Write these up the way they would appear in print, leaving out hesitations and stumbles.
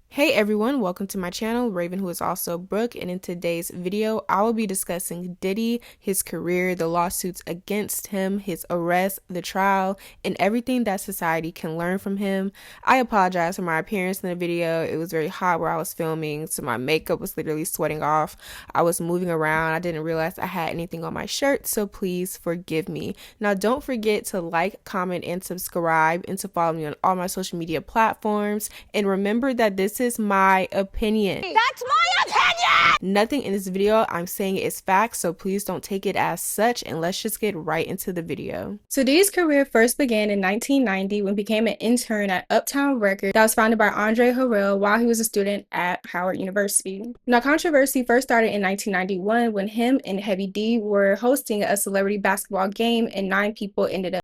Hey everyone, welcome to my channel, Raven, who is also Brooke, and in today's video, I will be discussing Diddy, his career, the lawsuits against him, his arrest, the trial, and everything that society can learn from him. I apologize for my appearance in the video. It was very hot where I was filming, so my makeup was literally sweating off. I was moving around. I didn't realize I had anything on my shirt, so please forgive me. Now, don't forget to like, comment, and subscribe, and to follow me on all my social media platforms. And remember that this is my opinion. That's my opinion! Nothing in this video I'm saying is facts, so please don't take it as such, and let's just get right into the video. So Diddy's career first began in 1990 when he became an intern at Uptown Records that was founded by Andre Harrell while he was a student at Howard University. Now, controversy first started in 1991 when him and Heavy D were hosting a celebrity basketball game and 9 people ended up.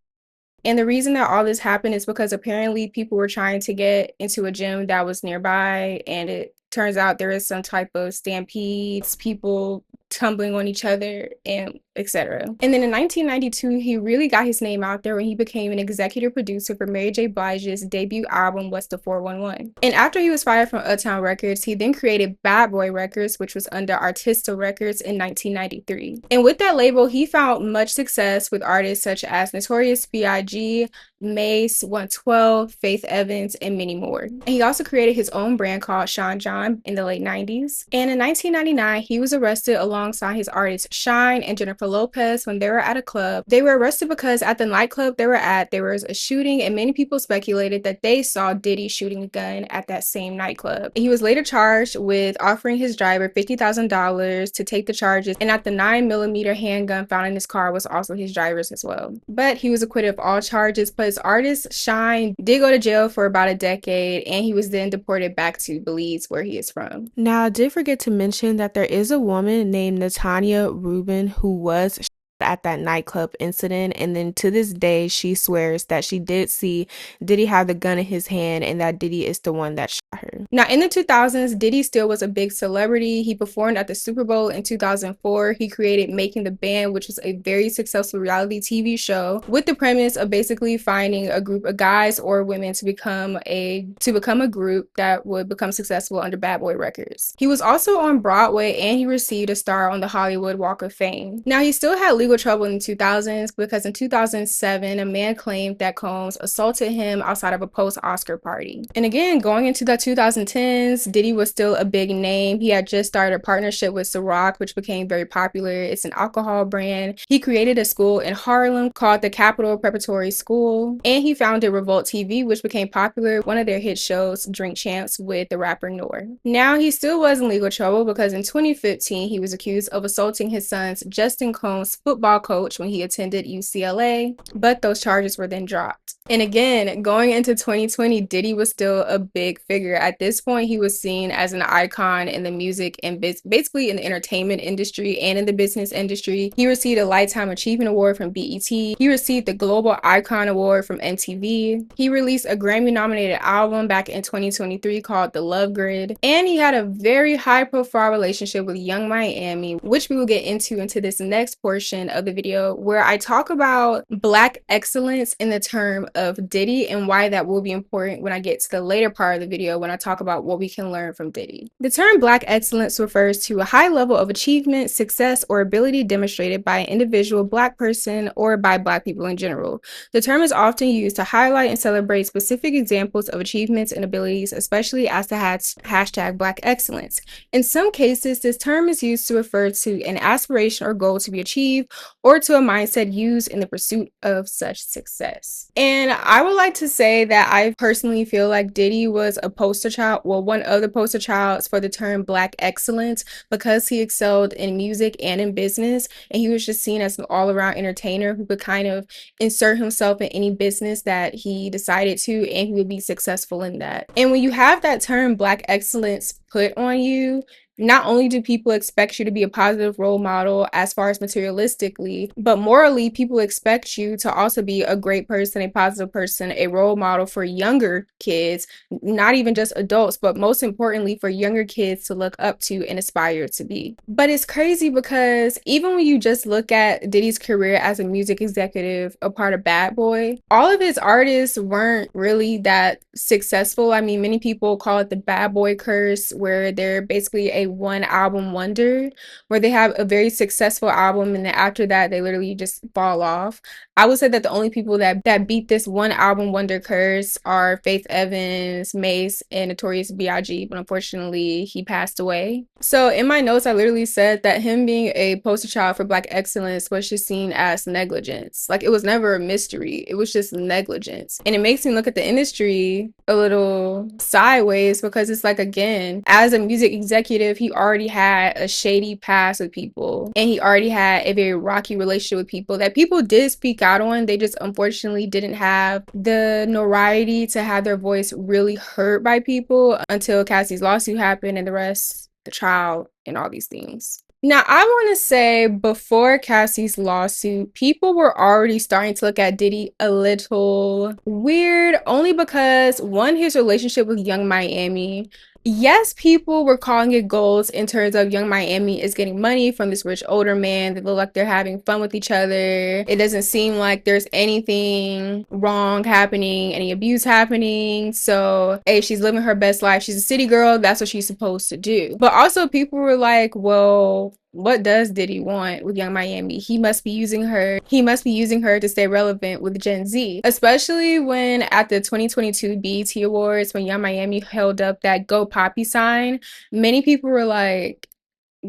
And the reason that all this happened is because apparently people were trying to get into a gym that was nearby, and it turns out there is some type of stampedes, people tumbling on each other, and etc. And then in 1992, he really got his name out there when he became an executive producer for Mary J. Blige's debut album, What's the 411. And after he was fired from Uptown Records, he then created Bad Boy Records, which was under Artista Records in 1993. And with that label, he found much success with artists such as Notorious B.I.G., Mace, 112, Faith Evans, and many more. And he also created his own brand called Sean John in the late 90s. And in 1999, he was arrested alongside his artists Shine and Jennifer Lopez when they were at a club. They were arrested because at the nightclub they were at, there was a shooting, and many people speculated that they saw Diddy shooting a gun at that same nightclub. He was later charged with offering his driver $50,000 to take the charges, and at the 9mm handgun found in his car was also his driver's as well. But he was acquitted of all charges, but his artist Shine did go to jail for about a decade, and he was then deported back to Belize, where he is from. Now, I did forget to mention that there is a woman named Natanya Rubin who was at that nightclub incident, and then to this day she swears that she did see Diddy have the gun in his hand and that Diddy is the one that shot her. Now, in the 2000s, Diddy still was a big celebrity. He performed at the Super Bowl in 2004. He created Making the Band, which was a very successful reality TV show with the premise of basically finding a group of guys or women to become a group that would become successful under Bad Boy Records. He was also on Broadway, and he received a star on the Hollywood Walk of Fame. Now, he still had legal trouble in the 2000s because in 2007 a man claimed that Combs assaulted him outside of a post-Oscar party. And again, going into the 2010s, Diddy was still a big name. He had just started a partnership with Ciroc, which became very popular. It's an alcohol brand. He created a school in Harlem called the Capital Preparatory School, and he founded Revolt TV, which became popular, one of their hit shows, Drink Champs, with the rapper Noor. Now, he still was in legal trouble because in 2015 he was accused of assaulting his son's Justin Combs football coach when he attended UCLA, but those charges were then dropped. And again, going into 2020, Diddy was still a big figure. At this point, he was seen as an icon in the music and basically in the entertainment industry and in the business industry. He received a Lifetime Achievement Award from BET. He received the Global Icon Award from MTV. He released a Grammy-nominated album back in 2023 called The Love Grid. And he had a very high-profile relationship with Young Miami, which we will get into this next portion of the video, where I talk about Black excellence in the term of Diddy and why that will be important when I get to the later part of the video when I talk about what we can learn from Diddy. The term Black excellence refers to a high level of achievement, success, or ability demonstrated by an individual Black person or by Black people in general. The term is often used to highlight and celebrate specific examples of achievements and abilities, especially as the hashtag Black excellence. In some cases, this term is used to refer to an aspiration or goal to be achieved, or to a mindset used in the pursuit of such success. And I would like to say that I personally feel like Diddy was a poster child, well, one of the poster childs for the term Black excellence, because he excelled in music and in business, and he was just seen as an all-around entertainer who could kind of insert himself in any business that he decided to, and he would be successful in that. And when you have that term Black excellence put on you, not only do people expect you to be a positive role model as far as materialistically, but morally, people expect you to also be a great person, a positive person, a role model for younger kids, not even just adults, but most importantly, for younger kids to look up to and aspire to be. But it's crazy because even when you just look at Diddy's career as a music executive, a part of Bad Boy, all of his artists weren't really that successful. I mean, many people call it the Bad Boy curse, where they're basically a one album wonder, where they have a very successful album and then after that they literally just fall off. I would say that the only people that beat this one album wonder curse are Faith Evans, Mace, and Notorious B.I.G., but unfortunately he passed away. So in my notes I literally said that him being a poster child for Black excellence was just seen as negligence. Like, it was never a mystery, it was just negligence. And it makes me look at the industry a little sideways because it's like, again, as a music executive, he already had a shady past with people and he already had a very rocky relationship with people that people did speak out on. They just unfortunately didn't have the notoriety to have their voice really heard by people until Cassie's lawsuit happened and the rest, the trial and all these things. Now, I want to say before Cassie's lawsuit, people were already starting to look at Diddy a little weird, only because, one, his relationship with Young Miami. Yes, people were calling it goals in terms of Young Miami is getting money from this rich older man. They look like they're having fun with each other. It doesn't seem like there's anything wrong happening, any abuse happening. So, hey, she's living her best life. She's a city girl. That's what she's supposed to do. But also people were like, well, what does Diddy want with Young Miami? He must be using her. He must be using her to stay relevant with Gen Z. Especially when at the 2022 BET Awards, when Young Miami held up that Go Poppy sign, many people were like,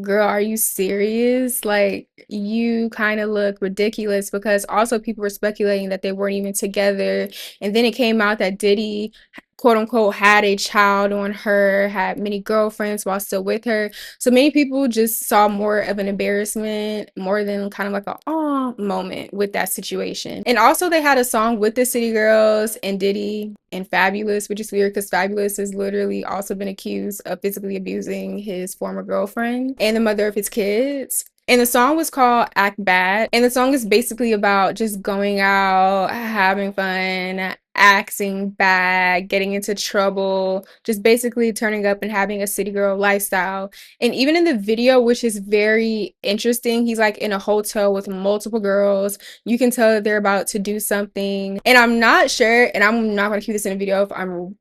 girl, are you serious? Like, you kind of look ridiculous, because also people were speculating that they weren't even together. And then it came out that Diddy, quote unquote, had a child on her, had many girlfriends while still with her. So many people just saw more of an embarrassment more than kind of like a oh moment with that situation. And also they had a song with the City Girls and Diddy and Fabulous, which is weird because Fabulous has literally also been accused of physically abusing his former girlfriend and the mother of his kids. And the song was called Act Bad. And the song is basically about just going out, having fun, acting bad, getting into trouble, just basically turning up and having a city girl lifestyle. And even in the video, which is very interesting, he's like in a hotel with multiple girls. You can tell that they're about to do something. And I'm not sure, and I'm not going to keep this in a video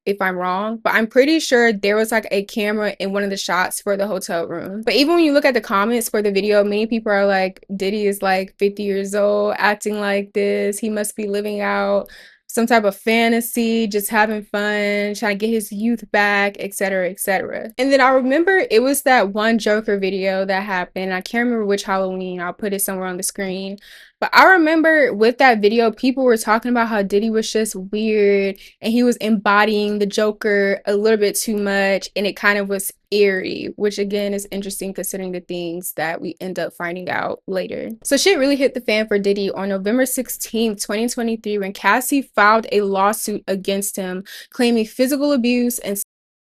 if I'm wrong, but I'm pretty sure there was like a camera in one of the shots for the hotel room. But even when you look at the comments for the video, many people are like, Diddy is like 50 years old acting like this. He must be living out some type of fantasy, just having fun, trying to get his youth back, etc., etc. And then I remember it was that one Joker video that happened. I can't remember which Halloween. I'll put it somewhere on the screen. But I remember with that video, people were talking about how Diddy was just weird and he was embodying the Joker a little bit too much, and it kind of was eerie, which again is interesting considering the things that we end up finding out later. So shit really hit the fan for Diddy on November 16th, 2023, when Cassie filed a lawsuit against him claiming physical abuse and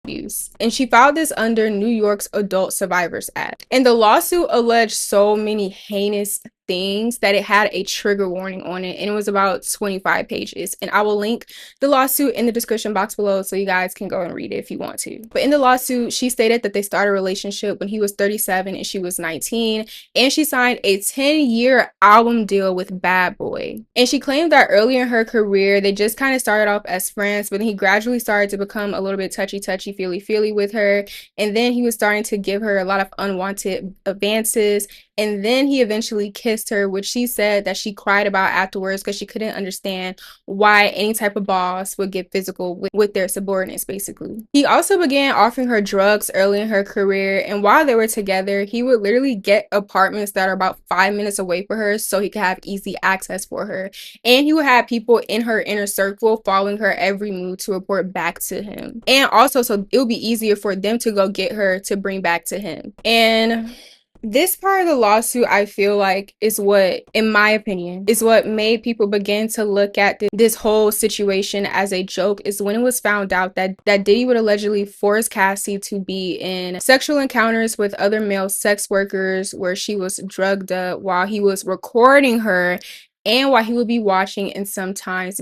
abuse. And she filed this under New York's Adult Survivors Act. And the lawsuit alleged so many heinous things that it had a trigger warning on it, and it was about 25 pages. And I will link the lawsuit in the description box below so you guys can go and read it if you want to. But in the lawsuit, she stated that they started a relationship when he was 37 and she was 19, and she signed a 10-year album deal with Bad Boy. And she claimed that early in her career they just kind of started off as friends, but then he gradually started to become a little bit touchy feely with her, and then he was starting to give her a lot of unwanted advances. And then he eventually kissed her, which she said that she cried about afterwards because she couldn't understand why any type of boss would get physical with their subordinates, basically. He also began offering her drugs early in her career, and while they were together, he would literally get apartments that are about 5 minutes away from her so he could have easy access for her. And he would have people in her inner circle following her every move to report back to him. And also, so it would be easier for them to go get her to bring back to him. And This part of the lawsuit, I feel like, is what, in my opinion, is what made people begin to look at this whole situation as a joke, is when it was found out that Diddy would allegedly force Cassie to be in sexual encounters with other male sex workers where she was drugged up while he was recording her and while he would be watching and sometimes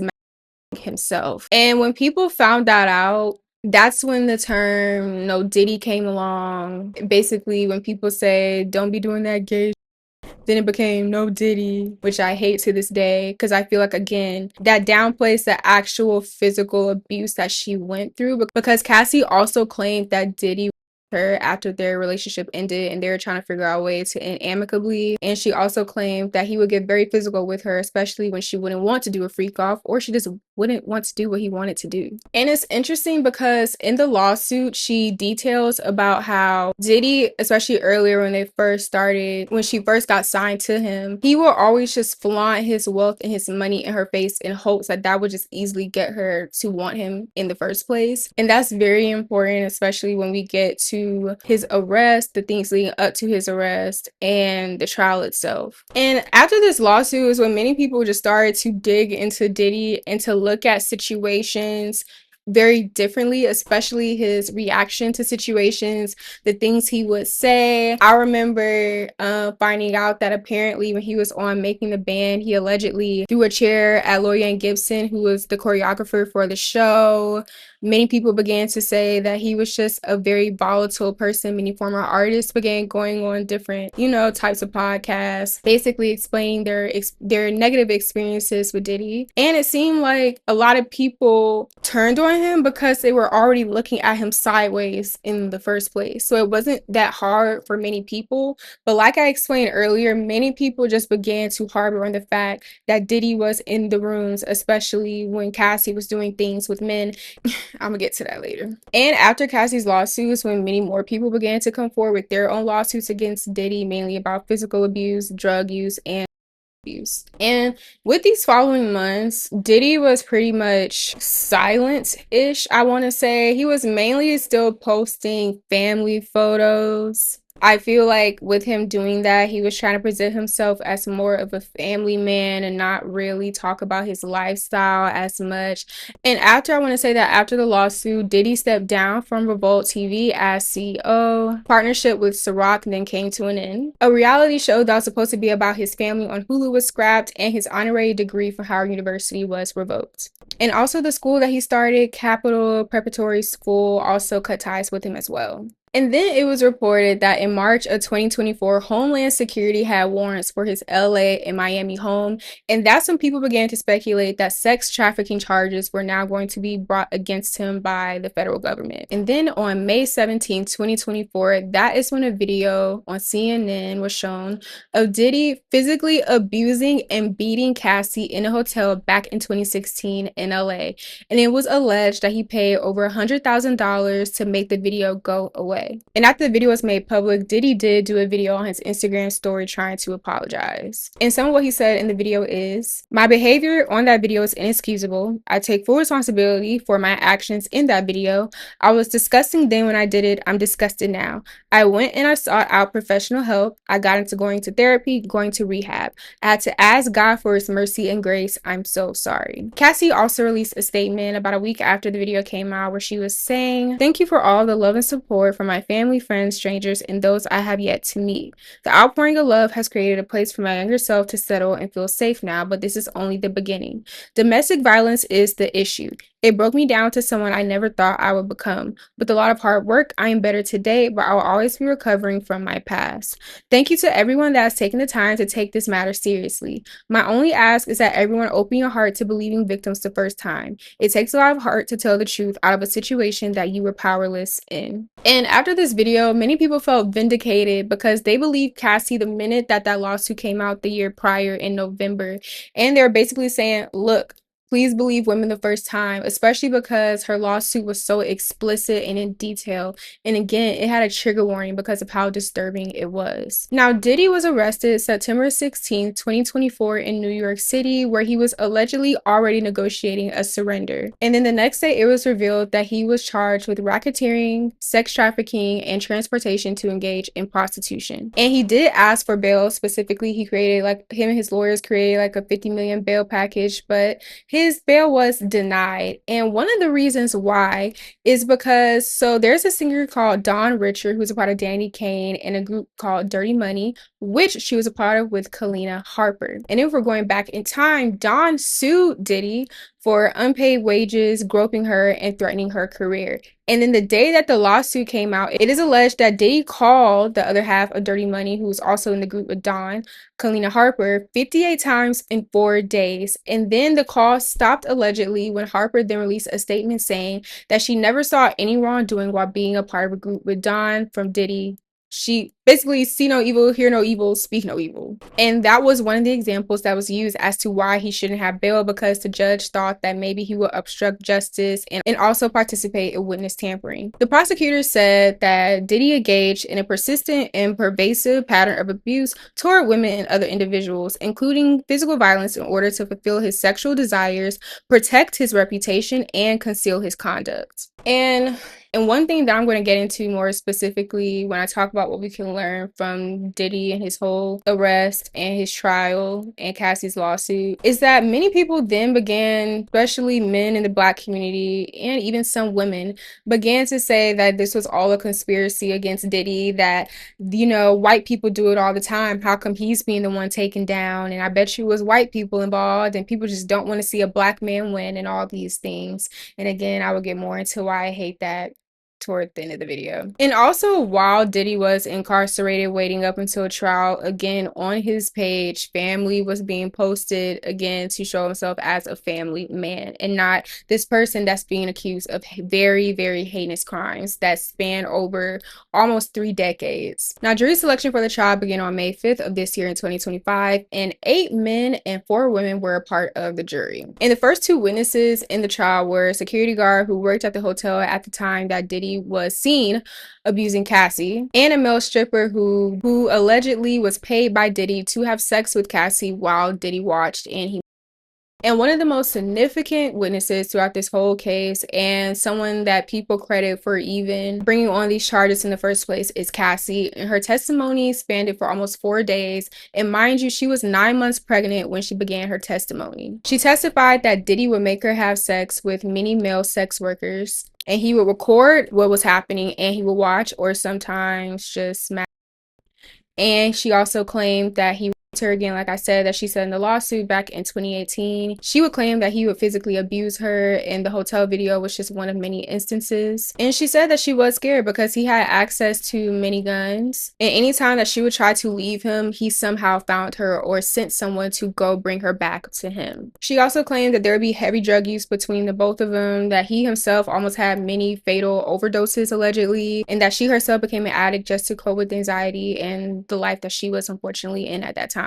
himself. And when people found that out, that's when the term no Diddy came along. Basically, when people say don't be doing that gay, then it became no Diddy, which I hate to this day because I feel like, again, that downplays the actual physical abuse that she went through, because Cassie also claimed that Diddy her after their relationship ended and they were trying to figure out a way to end amicably. And she also claimed that he would get very physical with her, especially when she wouldn't want to do a freak off or she just wouldn't want to do what he wanted to do. And it's interesting because in the lawsuit, she details about how Diddy, especially earlier when they first started, when she first got signed to him, he will always just flaunt his wealth and his money in her face in hopes that that would just easily get her to want him in the first place. And that's very important, especially when we get to his arrest, the things leading up to his arrest, and the trial itself. And after this lawsuit is when many people just started to dig into Diddy and to look at situations very differently, especially his reaction to situations, the things he would say. I remember finding out that apparently when he was on Making the Band, he allegedly threw a chair at Lorianne Gibson, who was the choreographer for the show. Many people began to say that he was just a very volatile person. Many former artists began going on different, types of podcasts, basically explaining their negative experiences with Diddy. And it seemed like a lot of people turned on him because they were already looking at him sideways in the first place. So it wasn't that hard for many people. But like I explained earlier, many people just began to harbor on the fact that Diddy was in the rooms, especially when Cassie was doing things with men. I'm gonna get to that later. And after Cassie's lawsuits, when many more people began to come forward with their own lawsuits against Diddy, mainly about physical abuse, drug use, and abuse. And with these following months, Diddy was pretty much silent-ish, I want to say. He was mainly still posting family photos. I feel like with him doing that, he was trying to present himself as more of a family man and not really talk about his lifestyle as much. And after, I want to say that after the lawsuit, Diddy stepped down from Revolt TV as CEO. Partnership with Ciroc then came to an end. A reality show that was supposed to be about his family on Hulu was scrapped, and his honorary degree from Howard University was revoked. And also the school that he started, Capital Preparatory School, also cut ties with him as well. And then it was reported that in March of 2024, Homeland Security had warrants for his LA and Miami home. And that's when people began to speculate that sex trafficking charges were now going to be brought against him by the federal government. And then on May 17, 2024, that is when a video on CNN was shown of Diddy physically abusing and beating Cassie in a hotel back in 2016 in LA. And it was alleged that he paid over $100,000 to make the video go away. And after the video was made public, Diddy did do a video on his Instagram story trying to apologize. And some of what he said in the video is, "My behavior on that video is inexcusable. I take full responsibility for my actions in that video. I was disgusting then when I did it. I'm disgusted now. I went and I sought out professional help. I got into going to therapy, going to rehab. I had to ask God for his mercy and grace. I'm so sorry." Cassie also released a statement about a week after the video came out where she was saying, "Thank you for all the love and support from my family, friends, strangers, and those I have yet to meet. The outpouring of love has created a place for my younger self to settle and feel safe now, but this is only the beginning. Domestic violence is the issue. It broke me down to someone I never thought I would become. With a lot of hard work, I am better today, but I will always be recovering from my past. Thank you to everyone that has taken the time to take this matter seriously. My only ask is that everyone open your heart to believing victims the first time. It takes a lot of heart to tell the truth out of a situation that you were powerless in." And after this video, many people felt vindicated because they believed Cassie the minute that lawsuit came out the year prior in November. And they're basically saying, look, Please believe women the first time, especially because her lawsuit was so explicit and in detail. And again, it had a trigger warning because of how disturbing it was. Now, Diddy was arrested September 16, 2024 in New York City, where he was allegedly already negotiating a surrender. And then the next day, it was revealed that he was charged with racketeering, sex trafficking, and transportation to engage in prostitution. And he did ask for bail. Specifically, he created, like, him and his lawyers created like a 50 million bail package, but his bail was denied. And one of the reasons why is because, so there's a singer called Dawn Richard who's a part of Danny Kane and a group called Dirty Money, which she was a part of with Kalina Harper. And if we're going back in time, Dawn sued Diddy for unpaid wages, groping her, and threatening her career. And then the day that the lawsuit came out, it is alleged that Diddy called the other half of Dirty Money, who was also in the group with Dawn, Kalina Harper, 58 times in 4 days. And then the call stopped allegedly when Harper then released a statement saying that she never saw any wrongdoing while being a part of a group with Dawn from Diddy. She basically see no evil, hear no evil, speak no evil. And that was one of the examples that was used as to why he shouldn't have bail, because the judge thought that maybe he would obstruct justice and also participate in witness tampering. The prosecutor said that Diddy engaged in a persistent and pervasive pattern of abuse toward women and other individuals, including physical violence, in order to fulfill his sexual desires, protect his reputation, and conceal his conduct. And one thing that I'm going to get into more specifically when I talk about what we can learn from Diddy and his whole arrest and his trial and Cassie's lawsuit is that many people then began, especially men in the Black community and even some women, began to say that this was all a conspiracy against Diddy, that, you know, white people do it all the time. How come he's being the one taken down? And I bet you it was white people involved, and people just don't want to see a Black man win and all these things. And again, I will get more into why I hate that toward the end of the video. And also, while Diddy was incarcerated waiting up until trial, again on his page, family was being posted again to show himself as a family man and not this person that's being accused of very, very heinous crimes that span over almost 3 decades. Now, jury selection for the trial began on May 5th of this year in 2025, and 8 men and 4 women were a part of the jury. And the first 2 witnesses in the trial were a security guard who worked at the hotel at the time that Diddy was seen abusing Cassie, and a male stripper who allegedly was paid by Diddy to have sex with Cassie while Diddy watched. And one of the most significant witnesses throughout this whole case, and someone that people credit for even bringing on these charges in the first place, is Cassie. And her testimony spanned for almost 4 days. And mind you, she was 9 months pregnant when she began her testimony. She testified that Diddy would make her have sex with many male sex workers, and he would record what was happening, and he would watch or sometimes just smack. And she also claimed that he her again, like I said, that she said in the lawsuit back in 2018. She would claim that he would physically abuse her, and the hotel video was just one of many instances. And she said that she was scared because he had access to many guns, and anytime that she would try to leave him, he somehow found her or sent someone to go bring her back to him. She also claimed that there would be heavy drug use between the both of them, that he himself almost had many fatal overdoses allegedly, and that she herself became an addict just to cope with anxiety and the life that she was unfortunately in at that time.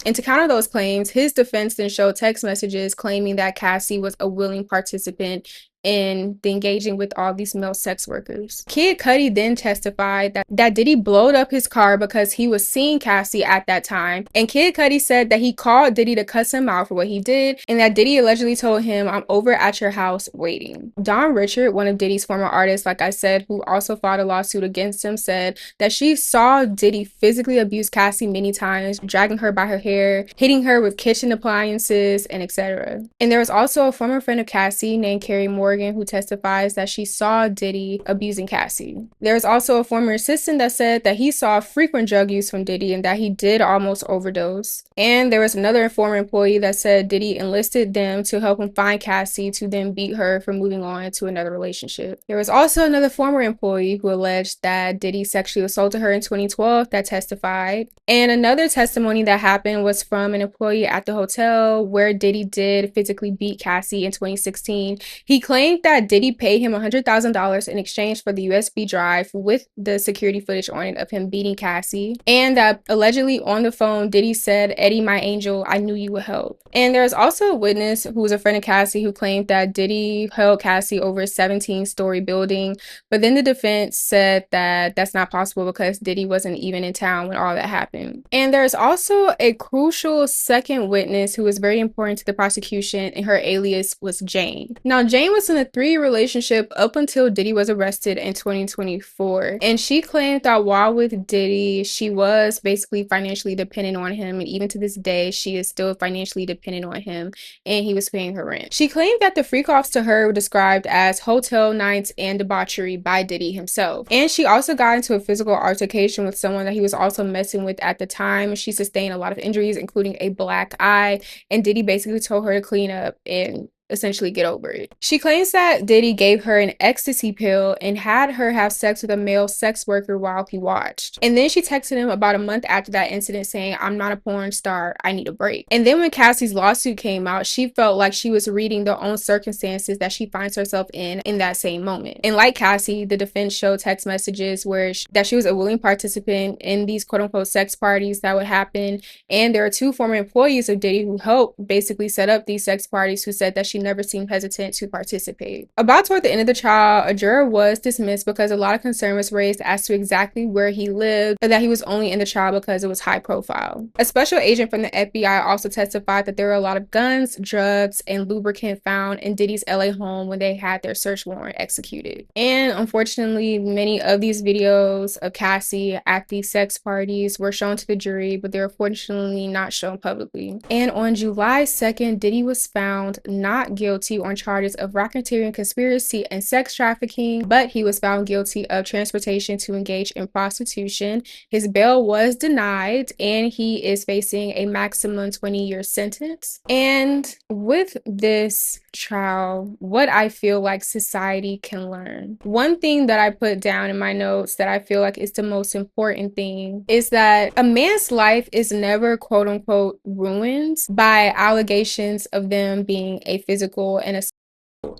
And to counter those claims, his defense then showed text messages claiming that Cassie was a willing participant in the engaging with all these male sex workers. Kid Cudi then testified that Diddy blowed up his car because he was seeing Cassie at that time. And Kid Cudi said that he called Diddy to cuss him out for what he did, and that Diddy allegedly told him, "I'm over at your house waiting." Dawn Richard, one of Diddy's former artists, like I said, who also filed a lawsuit against him, said that she saw Diddy physically abuse Cassie many times, dragging her by her hair, hitting her with kitchen appliances, and etc. And there was also a former friend of Cassie named Carrie Morgan who testifies that she saw Diddy abusing Cassie. There's also a former assistant that said that he saw frequent drug use from Diddy and that he did almost overdose. And there was another former employee that said Diddy enlisted them to help him find Cassie to then beat her for moving on to another relationship. There was also another former employee who alleged that Diddy sexually assaulted her in 2012 that testified. And another testimony that happened was from an employee at the hotel where Diddy did physically beat Cassie in 2016. He claimed claimed that Diddy paid him $100,000 in exchange for the USB drive with the security footage on it of him beating Cassie, and that allegedly on the phone, Diddy said, "Eddie, my angel, I knew you would help." And there's also a witness who was a friend of Cassie who claimed that Diddy held Cassie over a 17-story building, but then the defense said that that's not possible because Diddy wasn't even in town when all that happened. And there's also a crucial second witness who was very important to the prosecution, and her alias was Jane. Now, Jane was in a 3-year relationship up until Diddy was arrested in 2024, and she claimed that while with Diddy, she was basically financially dependent on him, and even to this day, she is still financially dependent on him, and he was paying her rent. She claimed that the freak-offs to her were described as hotel nights and debauchery by Diddy himself, and she also got into a physical altercation with someone that he was also messing with at the time. She sustained a lot of injuries, including a black eye, and Diddy basically told her to clean up and essentially get over it. She claims that Diddy gave her an ecstasy pill and had her have sex with a male sex worker while he watched. And then she texted him about a month after that incident saying, "I'm not a porn star, I need a break." And then when Cassie's lawsuit came out, she felt like she was reading the own circumstances that she finds herself in that same moment. And like Cassie, the defense showed text messages where that she was a willing participant in these quote-unquote sex parties that would happen. And there are 2 former employees of Diddy who helped basically set up these sex parties who said that she never seemed hesitant to participate. About toward the end of the trial, a juror was dismissed because a lot of concern was raised as to exactly where he lived, but that he was only in the trial because it was high profile. A special agent from the FBI also testified that there were a lot of guns, drugs, and lubricant found in Diddy's LA home when they had their search warrant executed. And unfortunately, many of these videos of Cassie at these sex parties were shown to the jury, but they're unfortunately not shown publicly. And on July 2nd, Diddy was found not guilty on charges of racketeering, conspiracy, and sex trafficking, but he was found guilty of transportation to engage in prostitution. His bail was denied, and he is facing a maximum 20-year sentence. And with this trial, what I feel like society can learn, one thing that I put down in my notes that I feel like is the most important thing is that a man's life is never quote unquote ruined by allegations of them being a physical and a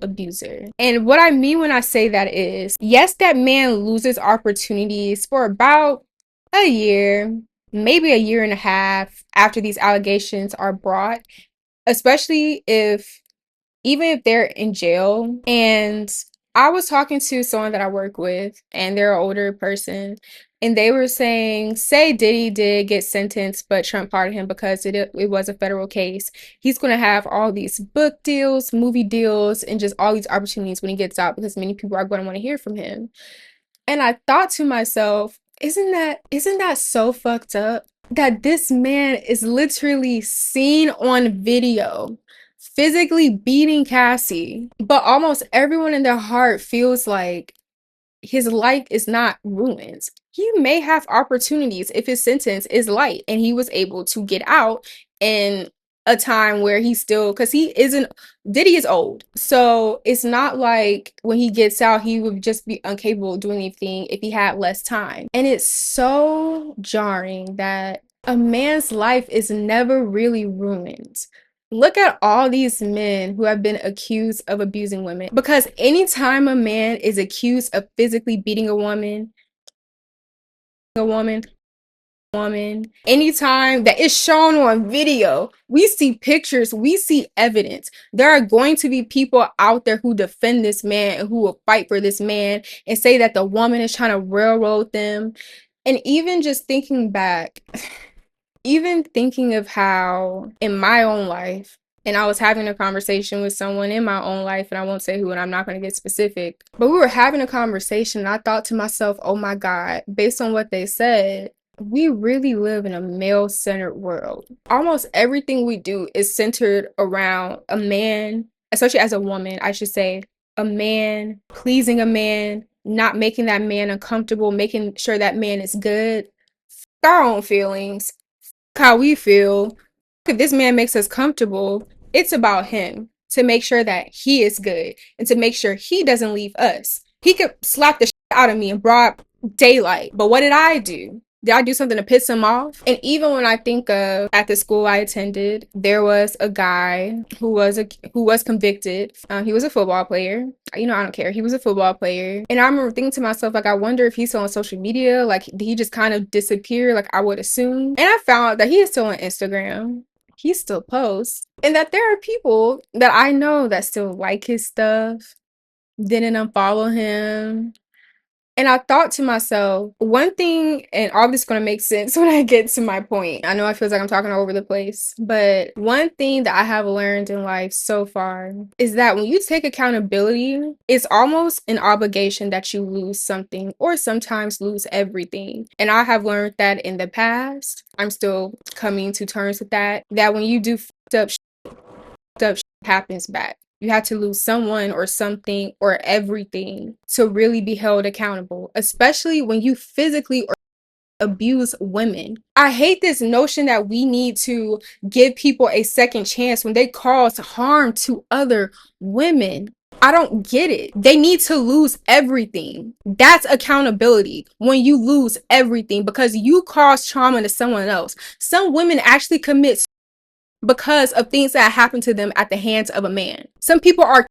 abuser. And what I mean when I say that is, yes, that man loses opportunities for about a year, maybe a year and a half after these allegations are brought, especially even if they're in jail. And I was talking to someone that I work with, and they're an older person, and they were saying, say Diddy did get sentenced, but Trump pardoned him because it was a federal case. He's going to have all these book deals, movie deals, and just all these opportunities when he gets out because many people are going to want to hear from him. And I thought to myself, isn't that so fucked up? That this man is literally seen on video physically beating Cassie, but almost everyone in their heart feels like his life is not ruined. He may have opportunities if his sentence is light and he was able to get out in a time where he's still, because Diddy is old. So it's not like when he gets out, he would just be incapable of doing anything if he had less time. And it's so jarring that a man's life is never really ruined. Look at all these men who have been accused of abusing women. Because anytime a man is accused of physically beating a woman, anytime that is shown on video, we see pictures, we see evidence. There are going to be people out there who defend this man and who will fight for this man and say that the woman is trying to railroad them. And even just thinking back, even thinking of how in my own life, and I was having a conversation with someone in my own life, and I won't say who, and I'm not going to get specific, but we were having a conversation, and I thought to myself, oh my God, based on what they said, we really live in a male-centered world. Almost everything we do is centered around a man, especially as a woman, I should say, a man, pleasing a man, not making that man uncomfortable, making sure that man is good. Our own feelings, how we feel. If this man makes us comfortable, it's about him to make sure that he is good and to make sure he doesn't leave us. He could slap the shit out of me in broad daylight, but what did I do? Did I do something to piss him off? And even when I think of at the school I attended, there was a guy who was convicted. He was a football player. I don't care. He was a football player. And I remember thinking to myself, like, I wonder if he's still on social media. Like, did he just kind of disappear? Like, I would assume. And I found out that he is still on Instagram. He still posts. And that there are people that I know that still like his stuff, didn't unfollow him. And I thought to myself, one thing, and all this is going to make sense when I get to my point. I know it feels like I'm talking all over the place, but one thing that I have learned in life so far is that when you take accountability, it's almost an obligation that you lose something or sometimes lose everything. And I have learned that in the past. I'm still coming to terms with that when you do up happens back. You have to lose someone or something or everything to really be held accountable, especially when you physically or abuse women. I hate this notion that we need to give people a second chance when they cause harm to other women. I don't get it. They need to lose everything. That's accountability when you lose everything because you cause trauma to someone else. Some women actually commit because of things that happen to them at the hands of a man. Some people are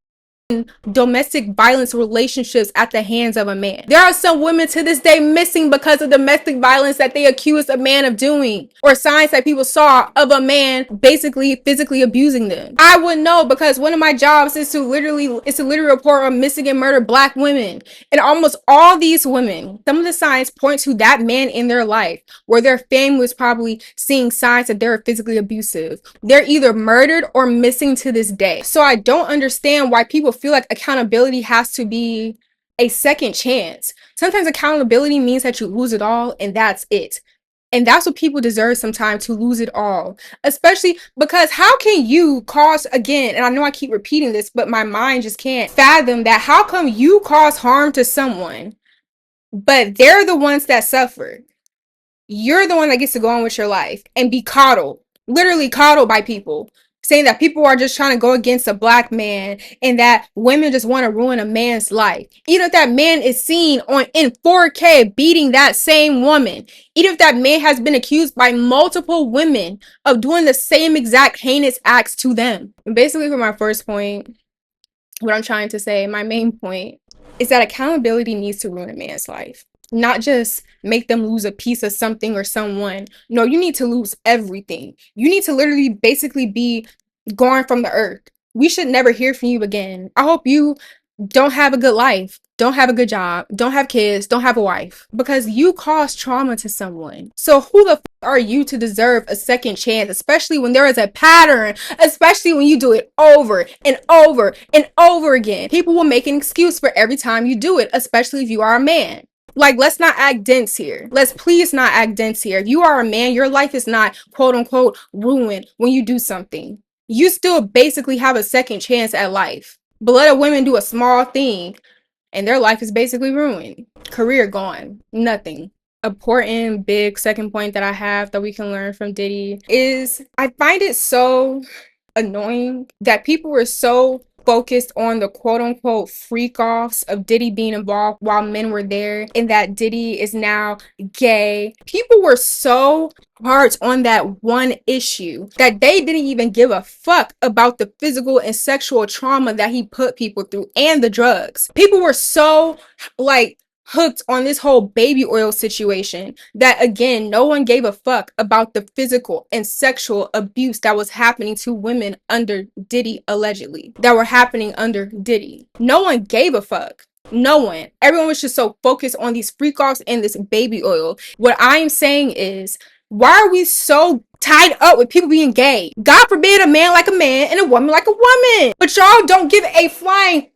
domestic violence relationships at the hands of a man. There are some women to this day missing because of domestic violence that they accused a man of doing, or signs that people saw of a man basically physically abusing them. I would know because one of my jobs is to literally report on missing and murdered Black women. And almost all these women, some of the signs point to that man in their life where their family was probably seeing signs that they're physically abusive. They're either murdered or missing to this day. So I don't understand why people feel like accountability has to be a second chance. Sometimes accountability means that you lose it all and that's it. And that's what people deserve sometimes, to lose it all. Especially because how can you cause, again, and I know I keep repeating this, but my mind just can't fathom that. How come you cause harm to someone, but they're the ones that suffer? You're the one that gets to go on with your life and be coddled, literally coddled by people, saying that people are just trying to go against a Black man and that women just want to ruin a man's life. Even if that man is seen on in 4K beating that same woman, even if that man has been accused by multiple women of doing the same exact heinous acts to them. And basically, for my first point, what I'm trying to say, my main point, is that accountability needs to ruin a man's life. Not just make them lose a piece of something or someone. No, you need to lose everything. You need to literally basically be gone from the earth. We should never hear from you again. I hope you don't have a good life, don't have a good job, don't have kids, don't have a wife, because you caused trauma to someone. So who the are you to deserve a second chance, especially when there is a pattern, especially when you do it over and over and over again? People will make an excuse for every time you do it, especially if you are a man. Like, let's not act dense here. Let's please not act dense here. If you are a man, your life is not quote unquote ruined when you do something. You still basically have a second chance at life. But let a woman do a small thing and their life is basically ruined. Career gone. Nothing. Important, big second point that I have that we can learn from Diddy is I find it so annoying that people were so focused on the quote unquote freak offs of Diddy being involved while men were there, and that Diddy is now gay. People were so hard on that one issue that they didn't even give a fuck about the physical and sexual trauma that he put people through and the drugs. People were so like hooked on this whole baby oil situation that, again, no one gave a fuck about the physical and sexual abuse that was happening to women under Diddy, allegedly, that were happening under Diddy. No one gave a fuck. No one. Everyone was just so focused on these freak offs and this baby oil. What I'm saying is, why are we so tied up with people being gay? God forbid a man like a man and a woman like a woman. But y'all don't give a flying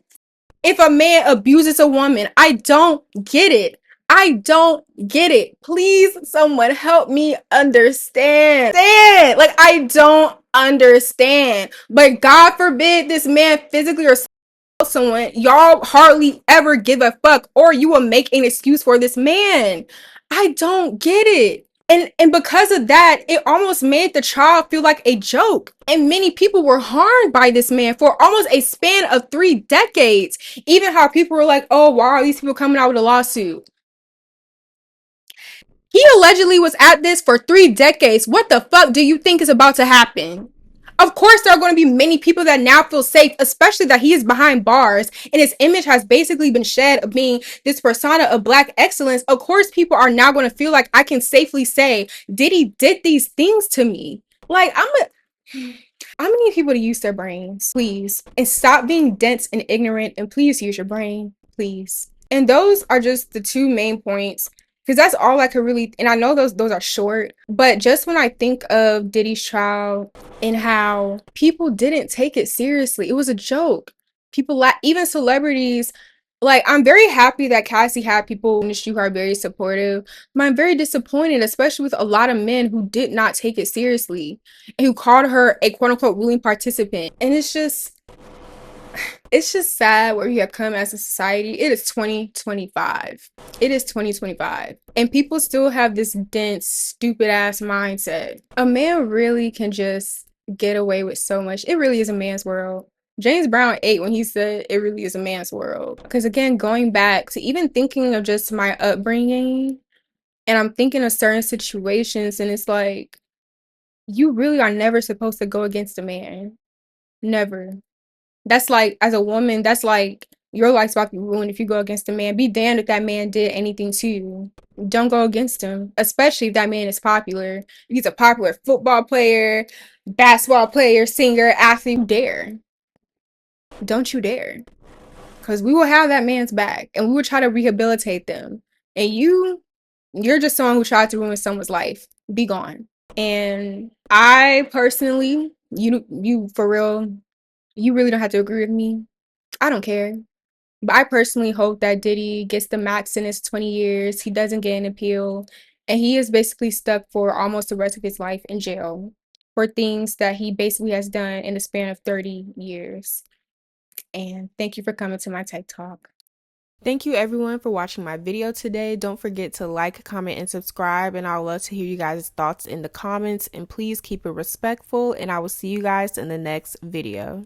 if a man abuses a woman. I don't get it. I don't get it. Please, someone help me understand. Like, I don't understand. But God forbid this man physically or someone, y'all hardly ever give a fuck, or you will make an excuse for this man. I don't get it. And because of that, it almost made the trial feel like a joke. And many people were harmed by this man for almost a span of 3 decades. Even how people were like, oh, why are these people coming out with a lawsuit? He He allegedly was at this for 3 decades. What the fuck do you think is about to happen? Of course, there are going to be many people that now feel safe, especially that he is behind bars and his image has basically been shed of being this persona of black excellence. Of course, people are now going to feel like I can safely say Diddy did these things to me. Like, I'm gonna need people to use their brains, please, and stop being dense and ignorant, and please use your brain, please. And those are just the two main points, because that's all I could really, and I know those are short, but just when I think of Diddy's trial and how people didn't take it seriously, it was a joke. People, even celebrities, like, I'm very happy that Cassie had people in the industry who are very supportive, but I'm very disappointed, especially with a lot of men who did not take it seriously and who called her a quote-unquote ruling participant. And it's just sad where we have come as a society. It is 2025. It is 2025. And people still have this dense, stupid ass mindset. A man really can just get away with so much. It really is a man's world. James Brown ate when he said it really is a man's world. Because again, going back to even thinking of just my upbringing, and I'm thinking of certain situations, and it's like, you really are never supposed to go against a man. Never. That's like, as a woman, that's like your life's about to be ruined if you go against a man. Be damned if that man did anything to you. Don't go against him, especially if that man is popular. If he's a popular football player, basketball player, singer, athlete, you dare. Don't you dare. Because we will have that man's back and we will try to rehabilitate them. And you're just someone who tried to ruin someone's life. Be gone. And I personally, you for real, you really don't have to agree with me. I don't care. But I personally hope that Diddy gets the max in his 20 years. He doesn't get an appeal. And he is basically stuck for almost the rest of his life in jail for things that he basically has done in the span of 30 years. And thank you for coming to my TED Talk. Thank you everyone for watching my video today. Don't forget to like, comment, and subscribe, and I would love to hear you guys' thoughts in the comments, and please keep it respectful, and I will see you guys in the next video.